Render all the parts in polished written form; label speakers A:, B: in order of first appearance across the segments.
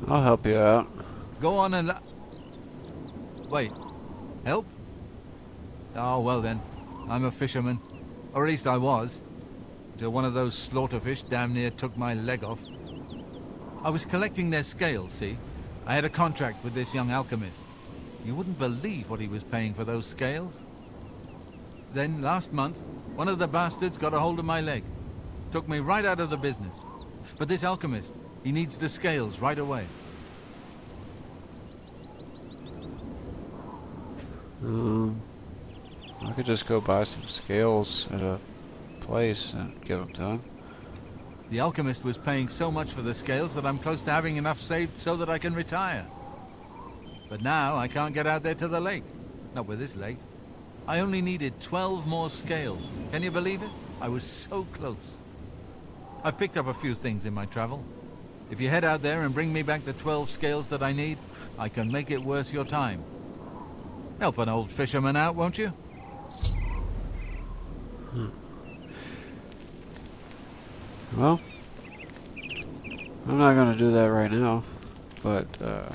A: I'll help you out.
B: Go on and... Wait. Help? Oh, well then. I'm a fisherman. Or at least I was. Until one of those slaughterfish damn near took my leg off. I was collecting their scales, see? I had a contract with this young alchemist. You wouldn't believe what he was paying for those scales. Then, last month, one of the bastards got a hold of my leg. Took me right out of the business. But this alchemist, he needs the scales right away.
A: I could just go buy some scales at a place and give them to him.
B: The alchemist was paying so much for the scales that I'm close to having enough saved so that I can retire. But now I can't get out there to the lake. Not with this leg. I only needed 12 more scales. Can you believe it? I was so close. I've picked up a few things in my travel. If you head out there and bring me back the 12 scales that I need, I can make it worth your time. Help an old fisherman out, won't you?
A: Well, I'm not going to do that right now, but as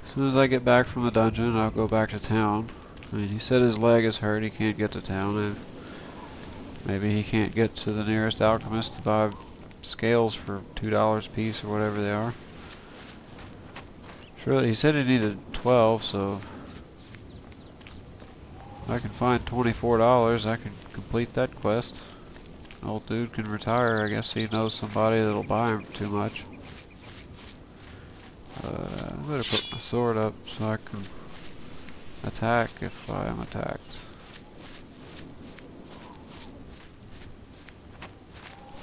A: soon as I get back from the dungeon, I'll go back to town. I mean, he said his leg is hurt, he can't get to town, and maybe he can't get to the nearest alchemist to buy scales for $2 a piece or whatever they are. Sure, he said he needed 12, so if I can find $24, I can complete that quest. Old dude can retire. I guess he knows somebody that'll buy him for too much. I better put my sword up so I can attack if I am attacked.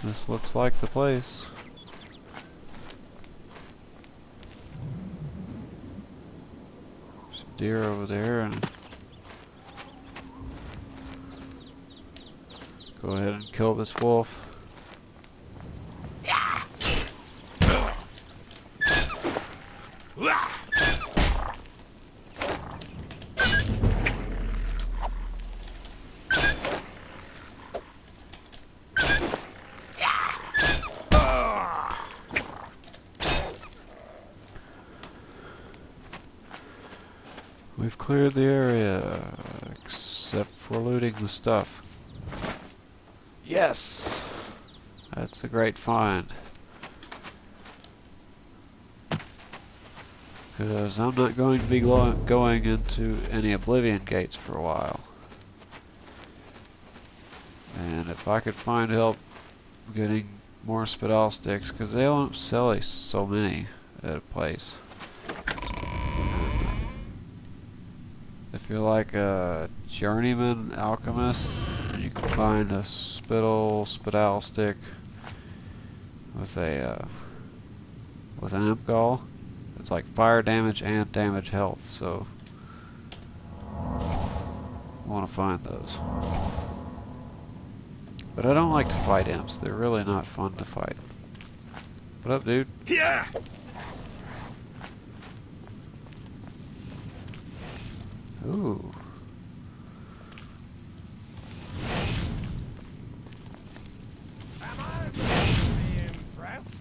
A: This looks like the place. There's a deer over there, and go ahead and kill this wolf. We've cleared the area, except for looting the stuff. Yes! That's a great find. Because I'm not going to be going into any Oblivion gates for a while. And if I could find help getting more spital sticks, because they don't sell so many at a place. If you're like a journeyman alchemist, you can find a spital stick with an imp gall. It's like fire damage and damage health, so I want to find those. But I don't like to fight imps. They're really not fun to fight. What up, dude?
C: Yeah.
A: Ooh.
C: Am I supposed to be impressed?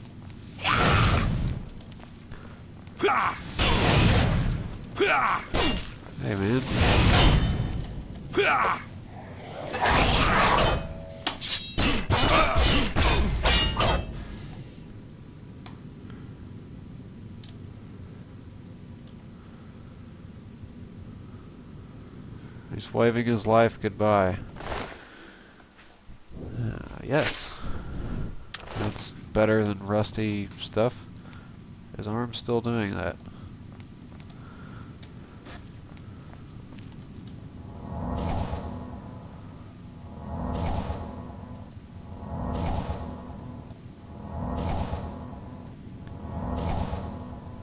A: Hey, man. He's waving his life goodbye. Yes. That's better than rusty stuff. His arm's still doing that.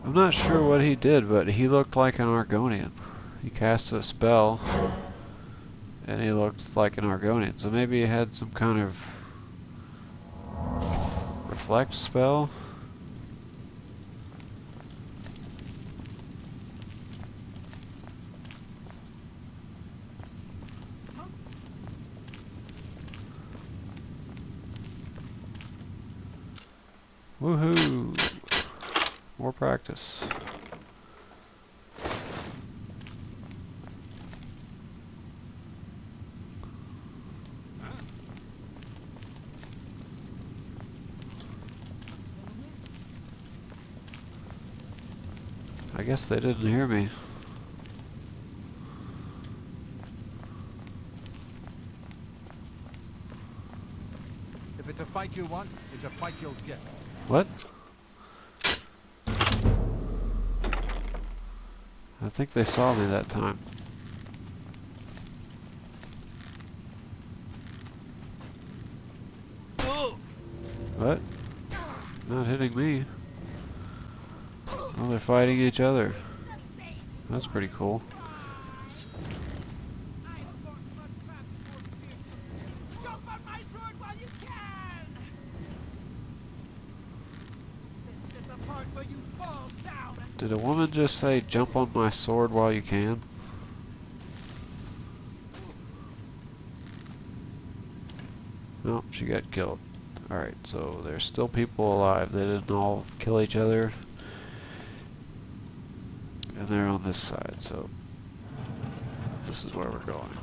A: I'm not sure what he did, but he looked like an Argonian. He cast a spell, and he looked like an Argonian. So maybe he had some kind of reflect spell? Woohoo! More practice. I guess they didn't hear me.
B: If it's a fight you want, it's a fight you'll get.
A: What? I think they saw me that time. What? Not hitting me. Oh, they're fighting each other. That's pretty cool.
C: Jump on my sword while you can! This is the part where you fall down and
A: Did a woman just say, jump on my sword while you can? No, she got killed. Alright, so there's still people alive. They didn't all kill each other. And they're on this side, so this is where we're going.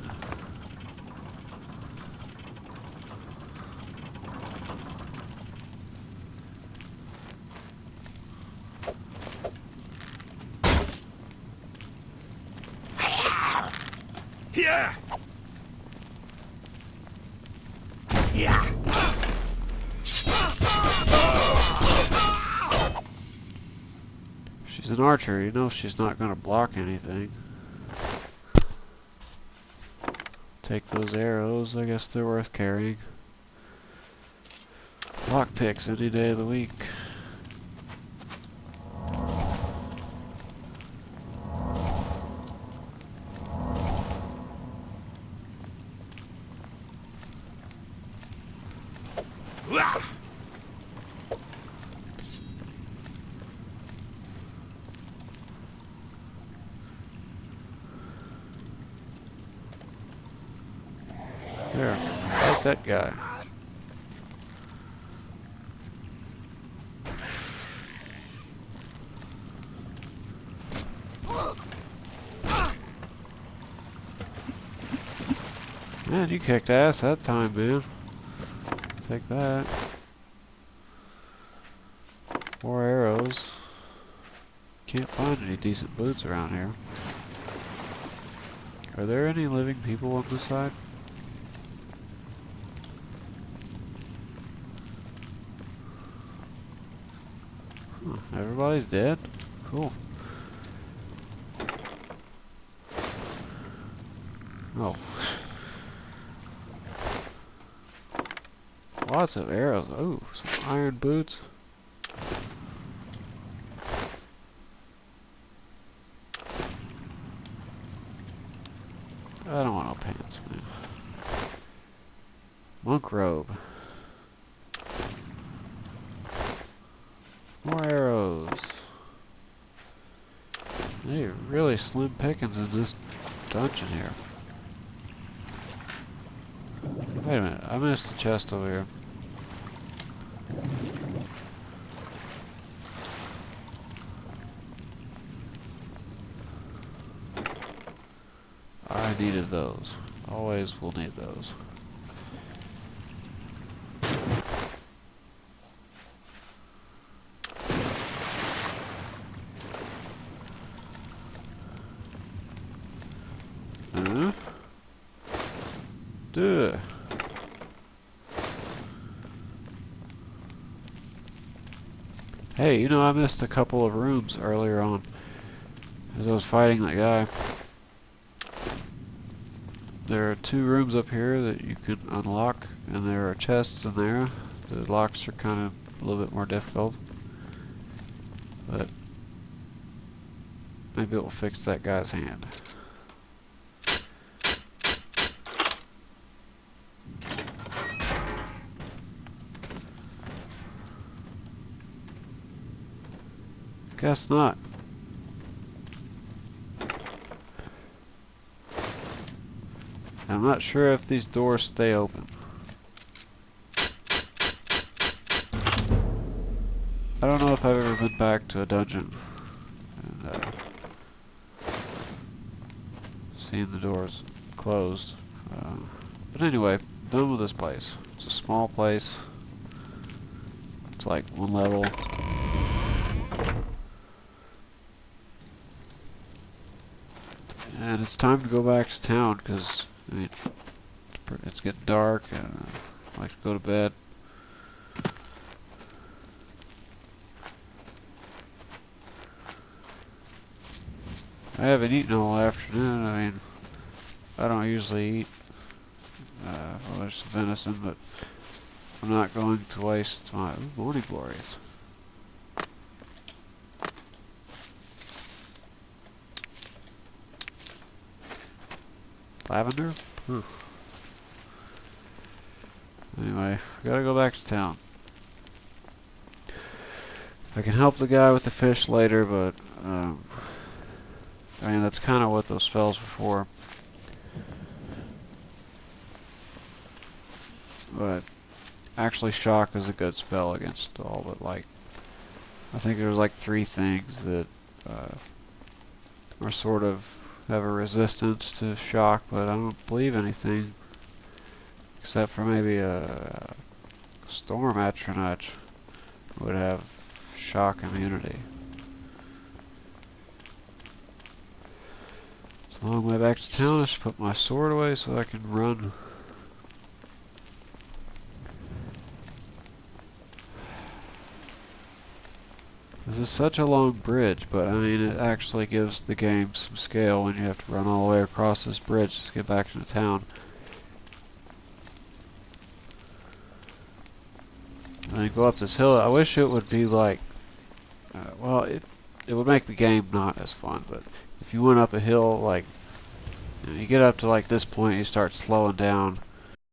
C: yeah! Yeah!
A: She's an archer, you know she's not going to block anything. Take those arrows, I guess they're worth carrying. Lockpicks any day of the week. There, fight that guy. Man, you kicked ass that time, man. Take that. 4 arrows. Can't find any decent boots around here. Are there any living people on this side? Huh, everybody's dead? Cool. Oh. Lots of arrows. Oh, some iron boots. I don't want no pants, man. Monk robe. More arrows. They're really slim pickings in this dungeon here. Wait a minute, I missed the chest over here. I needed those. Always will need those. Duh. Hey, you know, I missed a couple of rooms earlier on as I was fighting that guy. There are 2 rooms up here that you can unlock, and there are chests in there. The locks are kind of a little bit more difficult, but maybe it will fix that guy's hand. Guess not. I'm not sure if these doors stay open. I don't know if I've ever been back to a dungeon and seen the doors closed. But anyway, done with this place. It's a small place. It's like one level. And it's time to go back to town because I mean, it's getting dark and I like to go to bed. I haven't eaten all afternoon. I mean, I don't usually eat well, there's some venison, but I'm not going to waste my morning glories. Lavender? Anyway, gotta go back to town. I can help the guy with the fish later, but I mean, that's kind of what those spells were for. But actually, shock is a good spell against all but like, I think there's like 3 things that are sort of have a resistance to shock, but I don't believe anything except for maybe a storm atronach would have shock immunity. It's a long way back to town. I should put my sword away so I can run. This is such a long bridge, but I mean it actually gives the game some scale when you have to run all the way across this bridge to get back into town. And then go up this hill. I wish it would be like, well, it would make the game not as fun, but if you went up a hill, like, you get up to like this point, you start slowing down,